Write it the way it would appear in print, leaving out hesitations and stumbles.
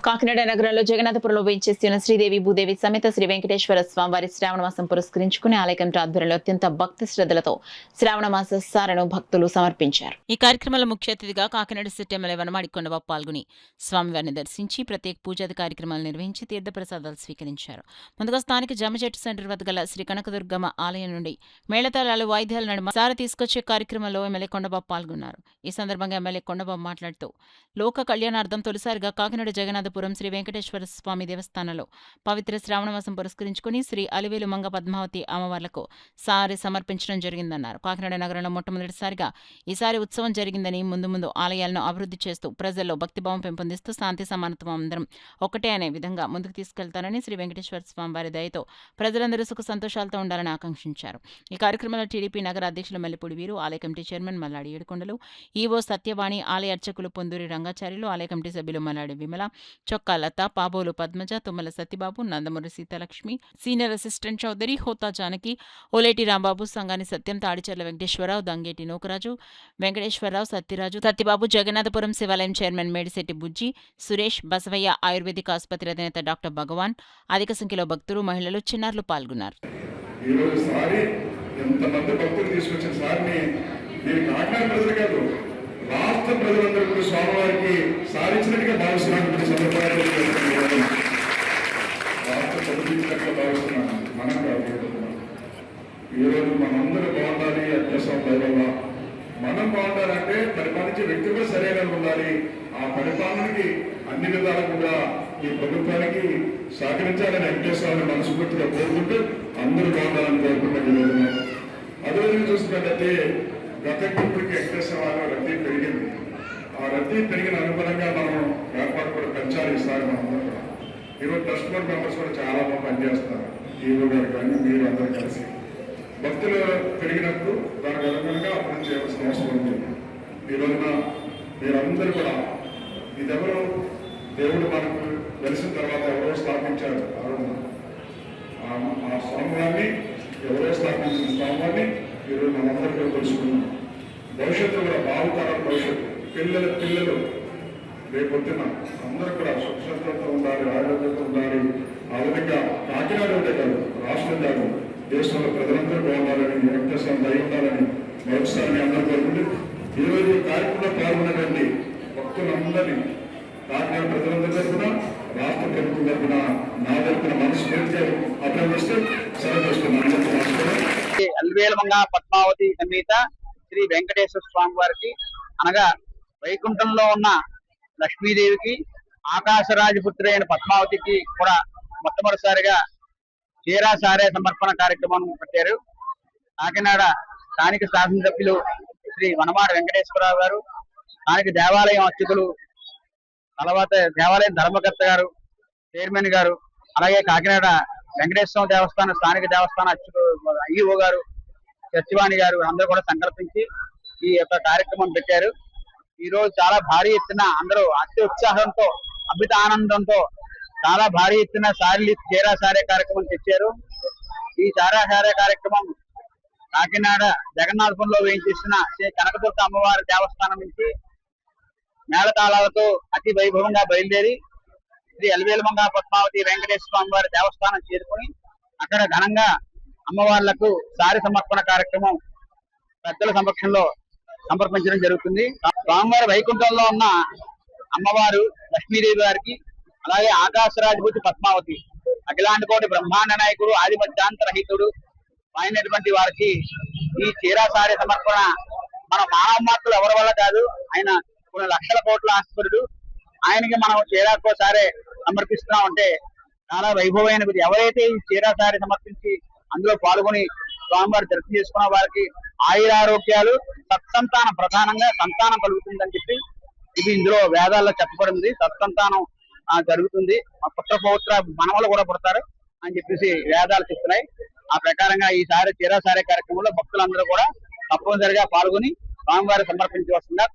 కాకినాడ నగరంలో జగన్నాథపురంలో వేయించేస్తున్న శ్రీదేవి భూదేవి సమేత శ్రీ వెంకటేశ్వర స్వామి వారి శ్రావణ మాసం పురస్కరించుకుని ఆలయ కమిటీ ఆధ్వర్యంలో అత్యంత భక్తి శ్రద్ధలతో శ్రావణ మాస సారను భక్తులు సమర్పించారు. ఈ కార్యక్రమంలో ముఖ్య అతిథిగా కాకినాడ సిటీ ఎమ్మెల్యే వనమాడి కొండబాబు పాల్గొని స్వామివారిని దర్శించి ప్రత్యేక పూజాది కార్యక్రమాలు నిర్వహించి తీర్థప్రసాదాలు స్వీకరించారు. ముందుగా స్థానిక జమ్మచెట్టు సెంటర్ వద్ద గల శ్రీ కనకదుర్గమ్మ ఆలయం నుండి మేళతాళాలు వాయిద్యాల నడుమ సార తీసుకొచ్చే కార్యక్రమంలో ఎమ్మెల్యే కొండబాబు పాల్గొన్నారు. ఈ సందర్భంగా ఎమ్మెల్యే కొండబాబు మాట్లాడుతూ లోక కళ్యాణార్థం తొలిసారిగా కాకినాడ జగన్నాథపురం శ్రీ వెంకటేశ్వర స్వామి దేవస్థానంలో పవిత్ర శ్రావణమాసం పురస్కరించుకుని శ్రీ అలివేలు మంగ పద్మావతి అమ్మవార్లకు సారి సమర్పించడం జరిగిందన్నారు. కాకినాడ నగరంలో మొట్టమొదటిసారిగా ఈసారి ఉత్సవం జరిగిందని ముందు ముందు ఆలయాలను అభివృద్ధి చేస్తూ ప్రజల్లో భక్తిభావం పెంపొందిస్తూ శాంతి సమానత్వం అందరం ఒకటే అనే విధంగా ముందుకు తీసుకెళ్తారని శ్రీ వెంకటేశ్వర స్వామి వారి దయతో ప్రజలందరూ సుఖ సంతోషాలతో ఉండాలని ఆకాంక్షించారు. ఈ కార్యక్రమంలో టీడీపీ నగర అధ్యక్షులు మల్లెపూడి వీరు, ఆలయ కమిటీ చైర్మన్ మల్లాడి ఏడుకొండలు, ఈవో సత్యవాణి, ఆలయ అర్చకులు పొందూరి రంగాచార్యులు, ఆలయ కమిటీ సభ్యులు మల్లాడి విమల, చొక్కా లత, పాబోలు పద్మజ, తుమ్మల సత్యబాబు, నందమూరి సీతాలక్ష్మి, సీనియర్ అసిస్టెంట్ చౌదరి, హోతా జానకి, ఓలేటి రాంబాబు, సంగాని సత్యం, తాడిచర్ల వెంకటేశ్వరరావు, దంగేటి నూకరాజు, వెంకటేశ్వరరావు, సత్యరాజు, సత్యబాబు, జగన్నాథపురం శివాలయం చైర్మన్ మేడిశెట్టి బుజ్జి, సురేష్, బసవయ్య ఆయుర్వేదిక ఆసుపత్రి అధినేత డాక్టర్ భగవాన్, అధిక సంఖ్యలో భక్తులు, మహిళలు, చిన్నారులు పాల్గొన్నారు. రాష్ట్ర ప్రజలందరూ కూడా స్వామివారికి సాధించినట్టుగా భావిస్తున్నాను. రాష్ట్ర ప్రతినిధిగా భావిస్తున్నాను. మనం ఈరోజు మనందరూ బాగుండాలి. అత్యవసరం వల్ల మనం బాగుండాలంటే పరిపాలించే వ్యక్తి కూడా సరైన ఉండాలి. ఆ పరిపాలనకి అన్ని విధాలు కూడా ఈ ప్రభుత్వానికి సహకరించాలని వెంకటేశ్వరాన్ని మనస్ఫూర్తిగా కోరుకుంటూ అందరూ బాగుండాలని కోరుకుంటున్నాం. అదేవిధంగా చూసుకున్నట్లయితే గతంలో వెంకటేశ్వర రద్దీ పెరిగింది. ఆ రద్దీ పెరిగిన అనుగుణంగా మనం ఏర్పాటు కూడా పెంచాలి. ఈసారి మనం ఈరోజు ట్రస్ట్ బోర్డ్ మెంబర్స్ కూడా చాలా మంది పనిచేస్తారు. ఈరో గారు కానీ మీరు అందరూ కలిసి భక్తులు పెరిగినప్పుడు దానికి అనుగుణంగా అభివృద్ధి చేయాల్సిన అవసరం ఉంది. ఈ రోజున మీరందరూ కూడా ఇదెవరో దేవుడు మనకు తెలిసిన తర్వాత ఎవరో స్థాపించారు. ఆ స్వామివారిని ఎవరో స్థాపించిన స్వామివారిని ఈరోజు మనందరికీ తెలుసుకున్నాం. భవిష్యత్తు కూడా బాగుతరం భవిష్యత్తు పిల్లలు రేపొద్దున అందరూ కూడా సురక్షితంతో ఉండాలి, ఆరోగ్యంతో ఉండాలి. ఆ విధంగా కాకినాడ కాదు, రాష్ట్రం కాదు, దేశంలో ప్రజలందరూ బాగుండాలని, వెంకటేశ్వరం దయ ఉండాలని మరొకసారి అందరూ కోరుకుంటూ ఈరోజు కార్యక్రమంలో పాల్గొన్నటువంటి భక్తులందరినీ కాకినాడ ప్రజలందరి తరఫున, రాష్ట్ర ప్రభుత్వం తరఫున, నా తరఫున మనస్ఫూర్తిగా అభినందిస్తూ సెలవు చేసుకున్నాను. అలివేలు మంగ పద్మావతి సమేత శ్రీ వెంకటేశ్వర స్వామి వారికి అనగా వైకుంఠంలో ఉన్న లక్ష్మీదేవికి, ఆకాశరాజపుత్రి అయిన పద్మావతికి కూడా మొట్టమొదటిసారిగా చీరా సారే సమర్పణ కార్యక్రమం పెట్టారు. కాకినాడ స్థానిక శాసనసభ్యులు శ్రీ వనమాడి వెంకటేశ్వరరావు గారు, స్థానిక దేవాలయం అర్చకులు, తర్వాత దేవాలయం ధర్మకర్త గారు, చైర్మన్ గారు, అలాగే కాకినాడ వెంకటేశ్వర దేవస్థానం స్థానిక దేవస్థాన అర్చకులు ఈఓ గారు, సత్యవాణి గారు అందరూ కూడా సంకల్పించి ఈ యొక్క కార్యక్రమం పెట్టారు. ఈ రోజు చాలా భారీ ఎత్తున అందరూ అత్య ఉత్సాహంతో, అమిత ఆనందంతో చాలా భారీ ఎత్తున చీరా సారే కార్యక్రమం తెచ్చారు. ఈ చీరా సారే కార్యక్రమం కాకినాడ జగన్నాథపురంలో వేయించేసిన శ్రీ కనకదుర్గ అమ్మవారి దేవస్థానం నుంచి మేళతాళాలతో అతి వైభవంగా బయలుదేరి శ్రీ అలివేలు మంగ పద్మావతి వెంకటేశ్వర స్వామి వారి దేవస్థానం చేరుకుని అక్కడ ఘనంగా అమ్మవార్లకు సారి సమర్పణ కార్యక్రమం పెద్దల సమక్షంలో సమర్పించడం జరుగుతుంది. స్వామివారి వైకుంఠంలో ఉన్న అమ్మవారు లక్ష్మీదేవి గారికి, అలాగే ఆకాశరాజభూతి పద్మావతి, అఖిలాండ కోటి బ్రహ్మాండ నాయకుడు, ఆది మధ్యాంతరహితుడు అయినటువంటి వారికి ఈ చీరా సారి సమర్పణ మన మానవ మాత్రులు ఎవరి వల్ల కాదు. ఆయన కొన్ని లక్షల కోట్ల ఆస్తిపరుడు. ఆయనకి మనం చీరాకో సారే సమర్పిస్తున్నామంటే చాలా వైభవమైనది. ఎవరైతే ఈ చీరా సారి సమర్పించి అందులో పాల్గొని స్వామివారి దర్శనం చేసుకున్న వారికి ఆయురారోగ్యాలు, సత్సంతానం, ప్రధానంగా సంతానం కలుగుతుందని చెప్పి ఇది ఇందులో వేదాల్లో చెప్పబడింది. సత్సంతానం జరుగుతుంది, పుత్ర పౌత్ర మనవలు కూడా పుడతారు అని చెప్పేసి వేదాలు చెప్తున్నాయి. ఆ ప్రకారంగా ఈసారి చీరా సారే కార్యక్రమంలో భక్తులందరూ కూడా తప్పనిసరిగా పాల్గొని స్వామివారి సమర్పించవలసిందిగా కోరుతున్నారు.